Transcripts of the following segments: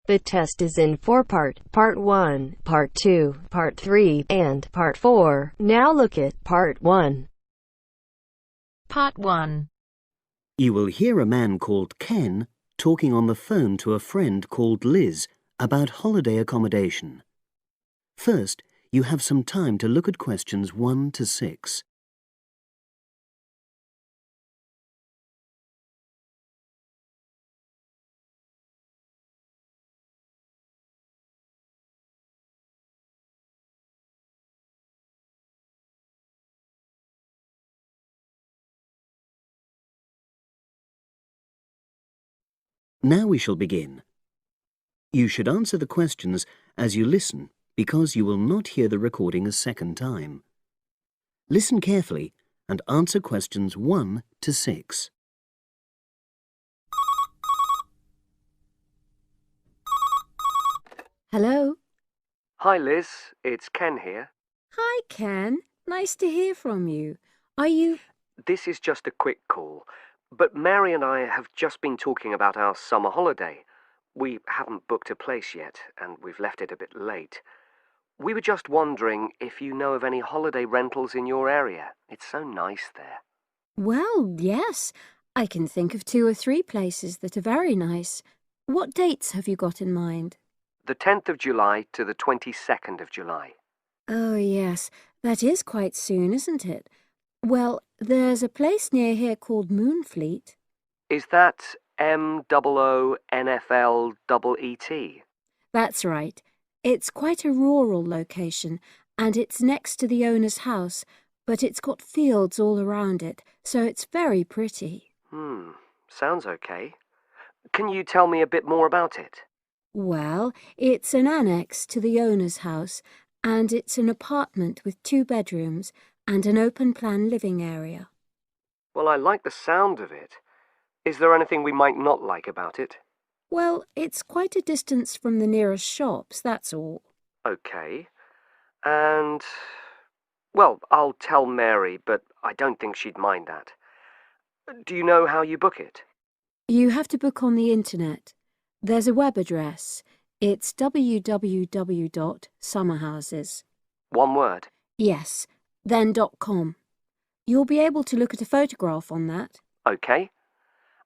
The test is in four-part, Part 1, Part 2, Part 3, and Part 4. Now look at Part 1. Part 1. You will hear a man called Ken talking on the phone to a friend called Liz about holiday accommodation. First, you have some time to look at questions 1 to 6. Now we shall begin. You should answer the questions as you listen because you will not hear the recording a second time. Listen carefully and answer questions 1 to 6. Hello? Hi Liz, it's Ken here. Hi, Ken. Nice to hear from you. Are you... This is just a quick call, but Mary and I have just been talking about our summer holiday. We haven't booked a place yet, and we've left it a bit late. We were just wondering if you know of any holiday rentals in your area. It's so nice there. Well, yes. I can think of 2 or 3 places that are very nice. What dates have you got in mind? The 10th of July to the 22nd of July. Oh, yes. That is quite soon, isn't it? Well, there's a place near here called Moonfleet. Is that MOONFLEET? That's right. It's quite a rural location, and it's next to the owner's house, but it's got fields all around it, so it's very pretty. Sounds okay. Can you tell me a bit more about it? Well, it's an annex to the owner's house, and it's an apartment with 2 bedrooms and an open-plan living area. Well, I like the sound of it. Is there anything we might not like about it? Well, it's quite a distance from the nearest shops, that's all. Okay. And... well, I'll tell Mary, but I don't think she'd mind that. Do you know how you book it? You have to book on the internet. There's a web address. It's www.summerhouses. One word? Yes, then .com. You'll be able to look at a photograph on that. Okay.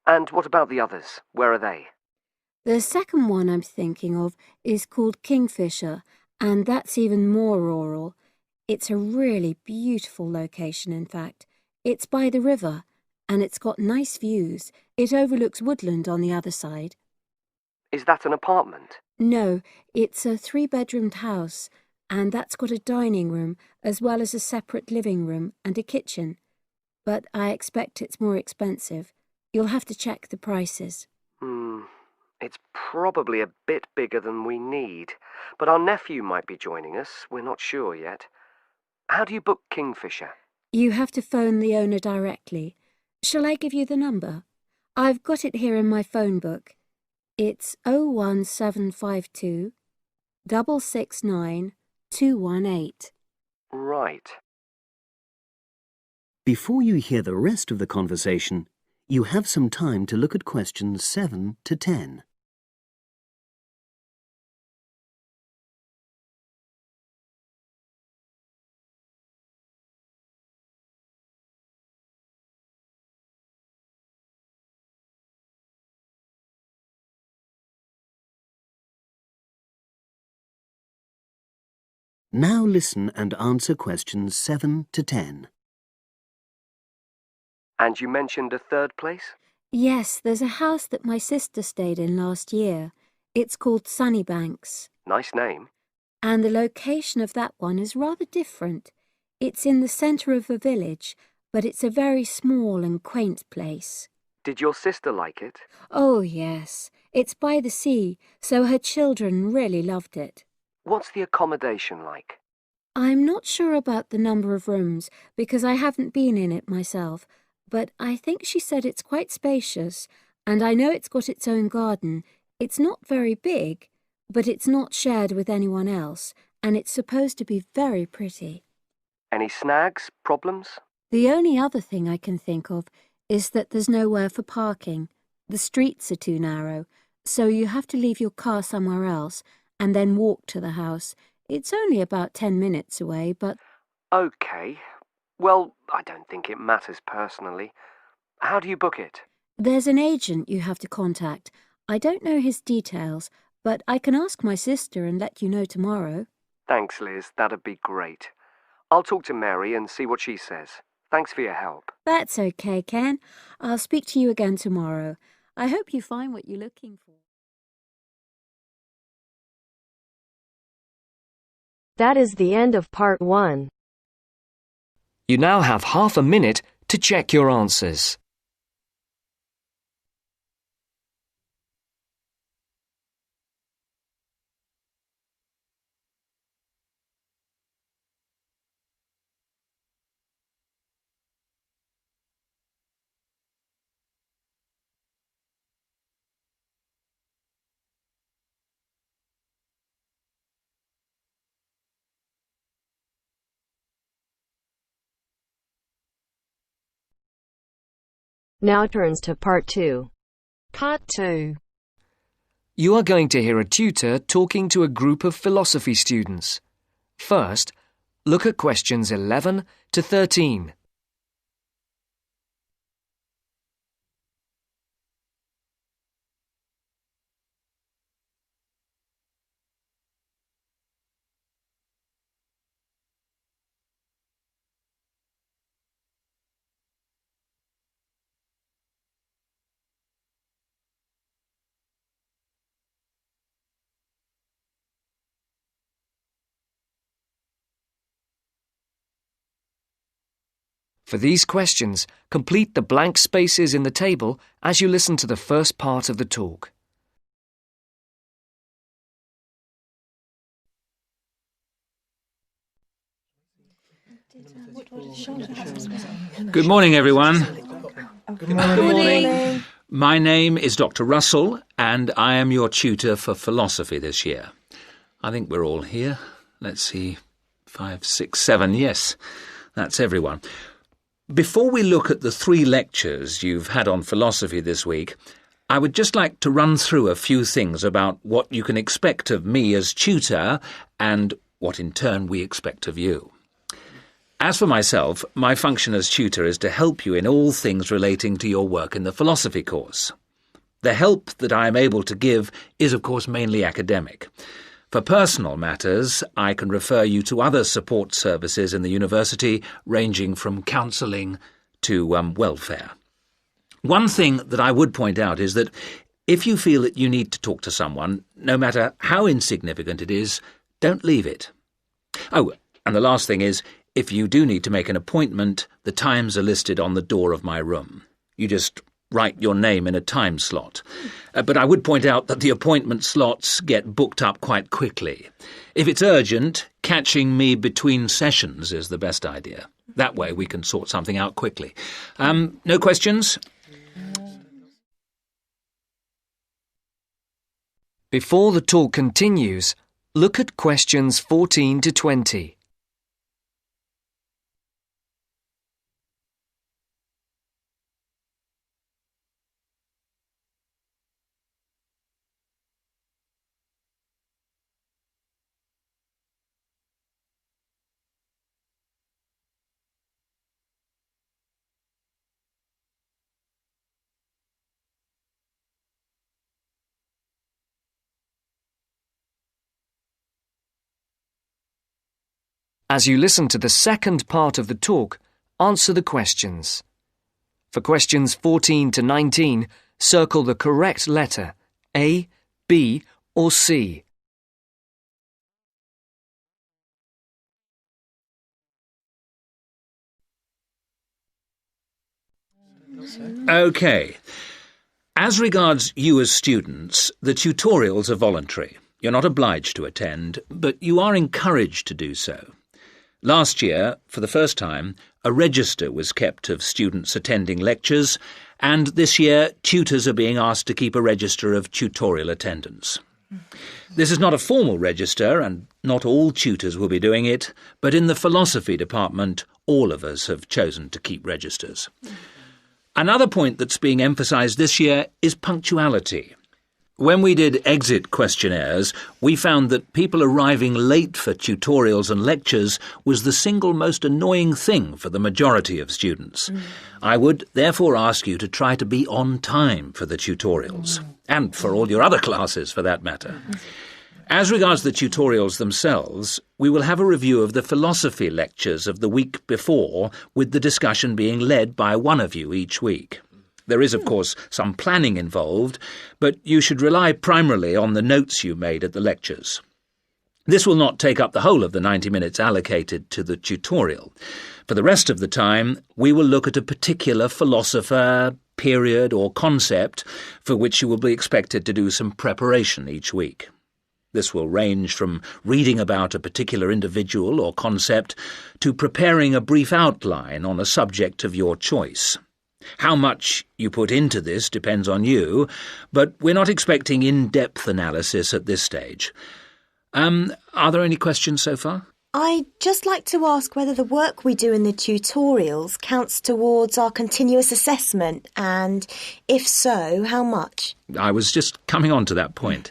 And what about the others? Where are they? The second one I'm thinking of is called Kingfisher, and that's even more rural. It's a really beautiful location, in fact. It's by the river, and it's got nice views. It overlooks woodland on the other side. Is that an apartment? No, it's a 3-bedroomed house, and that's got a dining room as well as a separate living room and a kitchen. But I expect it's more expensive. You'll have to check the prices. It's probably a bit bigger than we need, but our nephew might be joining us. We're not sure yet. How do you book Kingfisher? You have to phone the owner directly. Shall I give you the number? I've got it here in my phone book. It's 01752 669 218. Right. Before you hear the rest of the conversation, you have some time to look at questions 7 to 10. Now listen and answer questions 7 to 10. And you mentioned a third place? Yes, there's a house that my sister stayed in last year. It's called Sunnybanks. Nice name. And the location of that one is rather different. It's in the centre of a village, but it's a very small and quaint place. Did your sister like it? Oh, yes. It's by the sea, so her children really loved it. What's the accommodation like? I'm not sure about the number of rooms because I haven't been in it myself, but I think she said it's quite spacious, and I know it's got its own garden. It's not very big, but it's not shared with anyone else, and it's supposed to be very pretty. Any snags? Problems? The only other thing I can think of is that there's nowhere for parking. The streets are too narrow, so you have to leave your car somewhere else and then walk to the house. It's only about 10 minutes away, but... OK. Well, I don't think it matters personally. How do you book it? There's an agent you have to contact. I don't know his details, but I can ask my sister and let you know tomorrow. Thanks, Liz. That'd be great. I'll talk to Mary and see what she says. Thanks for your help. That's okay, Ken. I'll speak to you again tomorrow. I hope you find what you're looking for. That is the end of part 1. You now have half a minute to check your answers. Now turns to part 2. Part 2. You are going to hear a tutor talking to a group of philosophy students. First, look at questions 11 to 13. For these questions, complete the blank spaces in the table as you listen to the first part of the talk. Good morning, everyone. Good morning. My name is Dr. Russell, and I am your tutor for philosophy this year. I think we're all here. Let's see, 5, 6, 7. Yes, that's everyone. Before we look at the 3 lectures you've had on philosophy this week, I would just like to run through a few things about what you can expect of me as tutor and what in turn we expect of you. As for myself, my function as tutor is to help you in all things relating to your work in the philosophy course. The help that I am able to give is, of course, mainly academic. For personal matters, I can refer you to other support services in the university, ranging from counselling to welfare. One thing that I would point out is that if you feel that you need to talk to someone, no matter how insignificant it is, don't leave it. Oh, and the last thing is, if you do need to make an appointment, the times are listed on the door of my room. You just write your name in a time slot. But I would point out that the appointment slots get booked up quite quickly. If it's urgent, catching me between sessions is the best idea. That way we can sort something out quickly. No questions? Before the talk continues, look at questions 14 to 20. As you listen to the second part of the talk, answer the questions. For questions 14 to 19, circle the correct letter, A, B, or C. OK. As regards you as students, the tutorials are voluntary. You're not obliged to attend, but you are encouraged to do so. Last year, for the first time, a register was kept of students attending lectures, and this year tutors are being asked to keep a register of tutorial attendance. This is not a formal register, and not all tutors will be doing it, but in the philosophy department, all of us have chosen to keep registers. Another point that's being emphasised this year is punctuality. When we did exit questionnaires, we found that people arriving late for tutorials and lectures was the single most annoying thing for the majority of students. I would therefore ask you to try to be on time for the tutorials, and for all your other classes for that matter. As regards the tutorials themselves, we will have a review of the philosophy lectures of the week before, with the discussion being led by one of you each week. There is, of course, some planning involved, but you should rely primarily on the notes you made at the lectures. This will not take up the whole of the 90 minutes allocated to the tutorial. For the rest of the time, we will look at a particular philosopher, period or concept for which you will be expected to do some preparation each week. This will range from reading about a particular individual or concept to preparing a brief outline on a subject of your choice. How much you put into this depends on you, but we're not expecting in-depth analysis at this stage. Are there any questions so far? I'd just like to ask whether the work we do in the tutorials counts towards our continuous assessment, and if so, how much? I was just coming on to that point.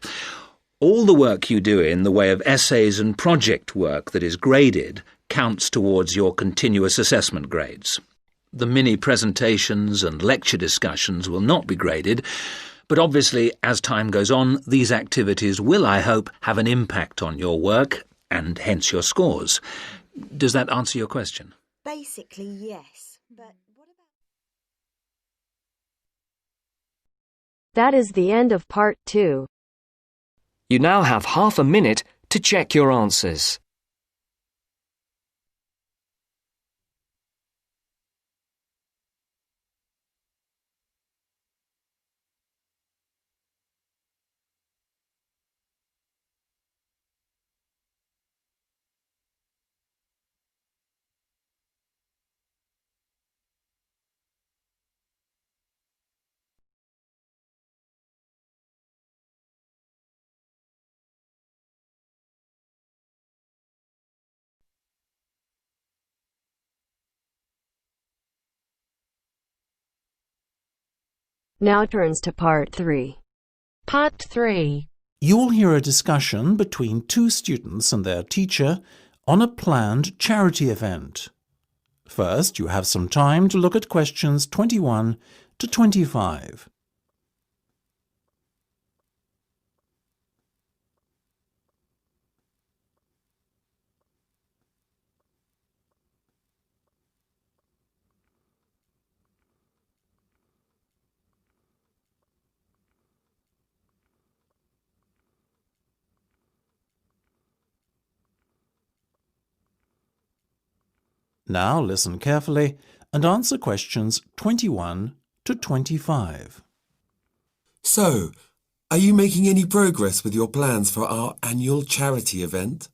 All the work you do in the way of essays and project work that is graded counts towards your continuous assessment grades. The mini presentations and lecture discussions will not be graded, but obviously, as time goes on, these activities will, I hope, have an impact on your work and hence your scores. Does that answer your question? Basically, yes. But what about... That is the end of part 2. You now have half a minute to check your answers. Now turns to part 3. Part 3. You will hear a discussion between two students and their teacher on a planned charity event. First, you have some time to look at questions 21 to 25. Now listen carefully and answer questions 21 to 25. So, are you making any progress with your plans for our annual charity event?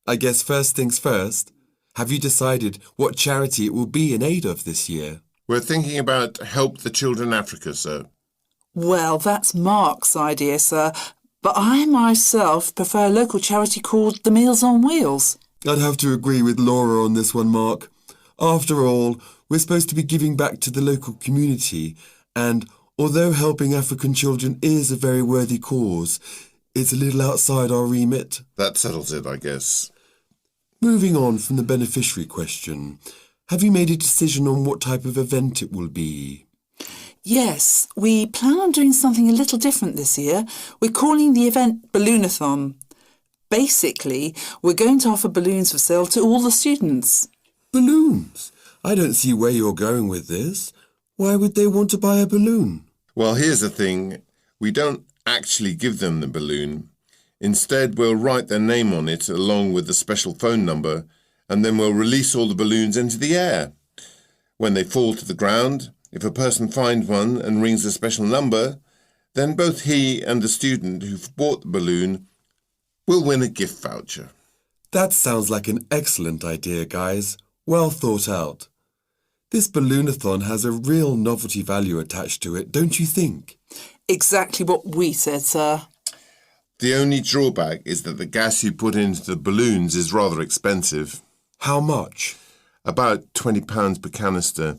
I guess first things first, have you decided what charity it will be in aid of this year? We're thinking about Help the Children Africa, sir. Well, that's Mark's idea, sir, but I myself prefer a local charity called the Meals on Wheels. I'd have to agree with Laura on this one, Mark. After all, we're supposed to be giving back to the local community, and although helping African children is a very worthy cause, it's a little outside our remit. That settles it, I guess. Moving on from the beneficiary question, have you made a decision on what type of event it will be? Yes, we plan on doing something a little different this year. We're calling the event Balloonathon. Basically, we're going to offer balloons for sale to all the students. Balloons? I don't see where you're going with this. Why would they want to buy a balloon? Well, here's the thing. We don't actually give them the balloon. Instead, we'll write their name on it along with the special phone number, and then we'll release all the balloons into the air. When they fall to the ground, if a person finds one and rings a special number, then both he and the student who've bought the balloon will win a gift voucher. That sounds like an excellent idea, guys. Well thought out. This Balloonathon has a real novelty value attached to it, don't you think? Exactly what we said, sir. The only drawback is that the gas you put into the balloons is rather expensive. How much? About £20 per canister,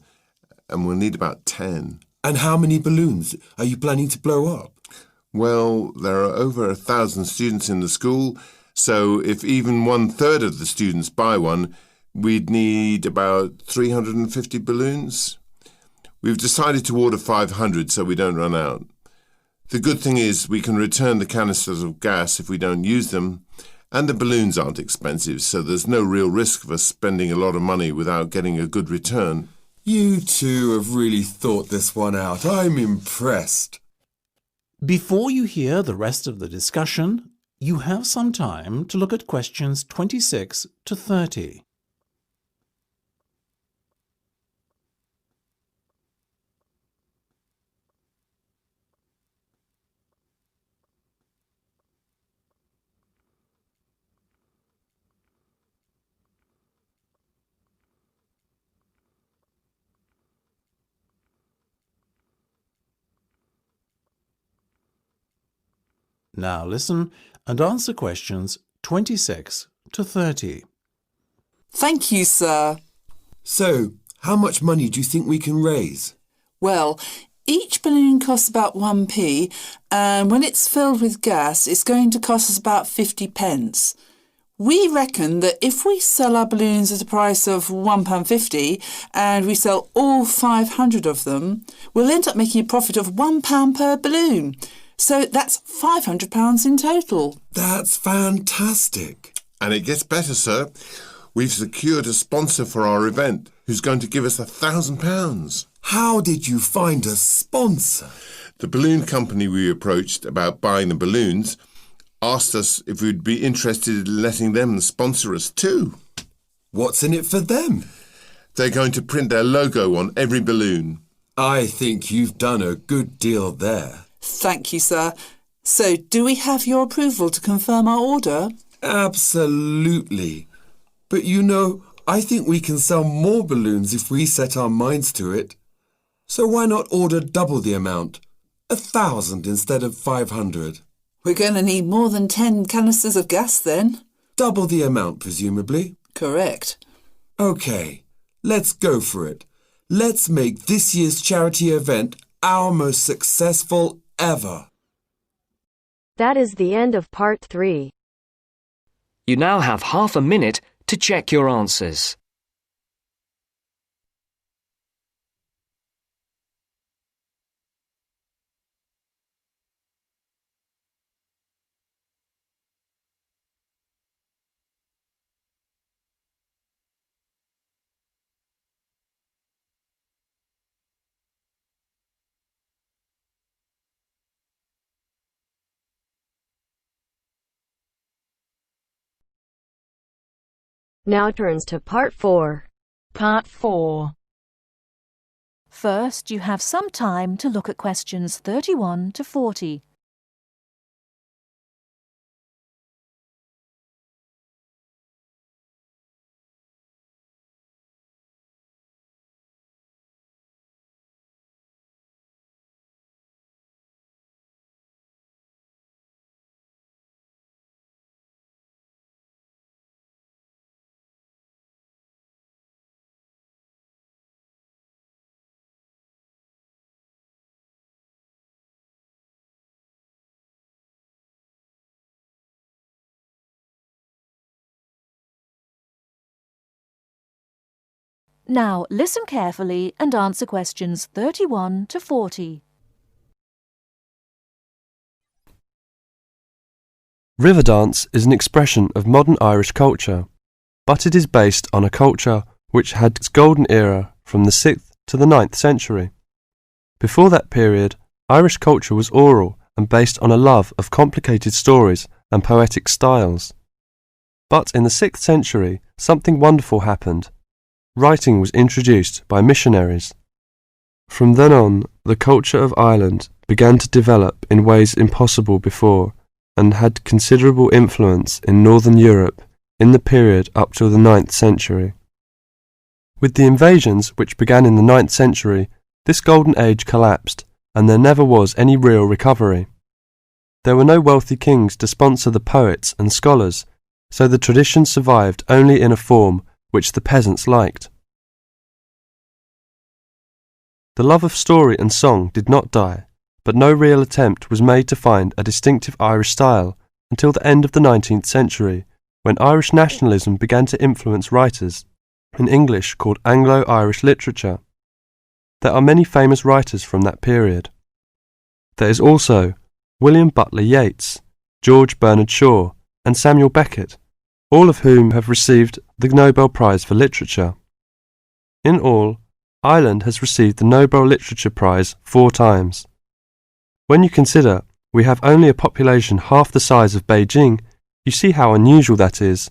and we'll need about 10. And how many balloons are you planning to blow up? Well, there are over 1,000 students in the school, so if even 1/3 of the students buy one, we'd need about 350 balloons. We've decided to order 500 so we don't run out. The good thing is we can return the canisters of gas if we don't use them, and the balloons aren't expensive, so there's no real risk of us spending a lot of money without getting a good return. You two have really thought this one out. I'm impressed. Before you hear the rest of the discussion, you have some time to look at questions 26 to 30. Now listen and answer questions 26 to 30. Thank you, sir. So, how much money do you think we can raise? Well, each balloon costs about 1p, and when it's filled with gas, it's going to cost us about 50 pence. We reckon that if we sell our balloons at a price of £1.50 and we sell all 500 of them, we'll end up making a profit of £1 per balloon. So that's £500 in total. That's fantastic. And it gets better, sir. We've secured a sponsor for our event who's going to give us £1,000. How did you find a sponsor? The balloon company we approached about buying the balloons asked us if we'd be interested in letting them sponsor us too. What's in it for them? They're going to print their logo on every balloon. I think you've done a good deal there. Thank you, sir. So, do we have your approval to confirm our order? Absolutely. But you know, I think we can sell more balloons if we set our minds to it. So why not order double the amount? 1,000 instead of 500. We're going to need more than 10 canisters of gas then. Double the amount, presumably. Correct. OK, let's go for it. Let's make this year's charity event our most successful ever. That is the end of part 3. You now have half a minute to check your answers. Now turns to part 4. Part 4. First, you have some time to look at questions 31 to 40. Now listen carefully and answer questions 31 to 40. River dance is an expression of modern Irish culture, but it is based on a culture which had its golden era from the 6th to the 9th century. Before that period, Irish culture was oral and based on a love of complicated stories and poetic styles. But in the 6th century, something wonderful happened. Writing was introduced by missionaries. From then on, the culture of Ireland began to develop in ways impossible before and had considerable influence in Northern Europe in the period up to the 9th century. With the invasions which began in the 9th century, this golden age collapsed and there never was any real recovery. There were no wealthy kings to sponsor the poets and scholars, so the tradition survived only in a form which the peasants liked. The love of story and song did not die, but no real attempt was made to find a distinctive Irish style until the end of the 19th century, when Irish nationalism began to influence writers in English called Anglo-Irish literature. There are many famous writers from that period. There is also William Butler Yeats, George Bernard Shaw, and Samuel Beckett, all of whom have received the Nobel Prize for Literature. In all, Ireland has received the Nobel Literature Prize 4 times. When you consider we have only a population half the size of Beijing, you see how unusual that is.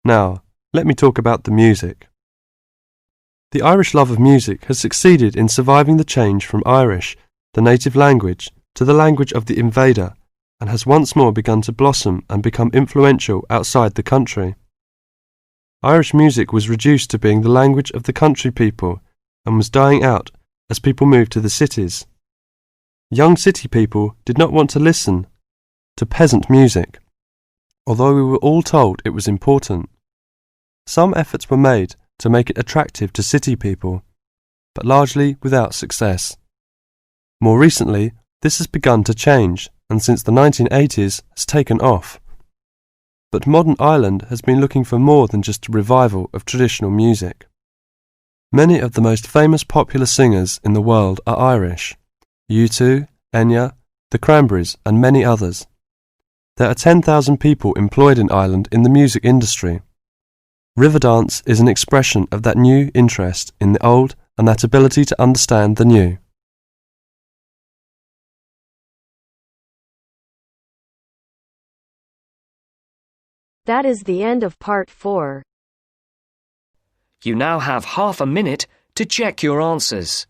Now, let me talk about the music. The Irish love of music has succeeded in surviving the change from Irish, the native language, to the language of the invader, and has once more begun to blossom and become influential outside the country. Irish music was reduced to being the language of the country people and was dying out as people moved to the cities. Young city people did not want to listen to peasant music, although we were all told it was important. Some efforts were made to make it attractive to city people, but largely without success. More recently, this has begun to change, and since the 1980s has taken off. But modern Ireland has been looking for more than just a revival of traditional music. Many of the most famous popular singers in the world are Irish: U2, Enya, the Cranberries, and many others. There are 10,000 people employed in Ireland in the music industry. Riverdance is an expression of that new interest in the old and that ability to understand the new. That is the end of part 4. You now have half a minute to check your answers.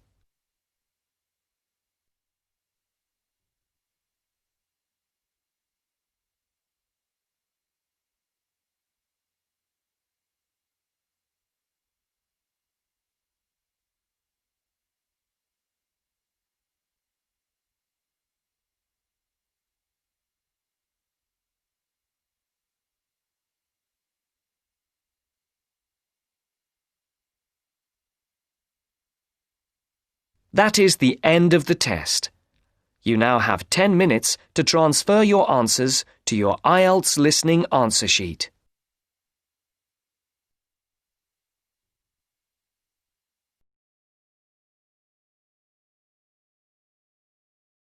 That is the end of the test. You now have 10 minutes to transfer your answers to your Ielts listening answer sheet.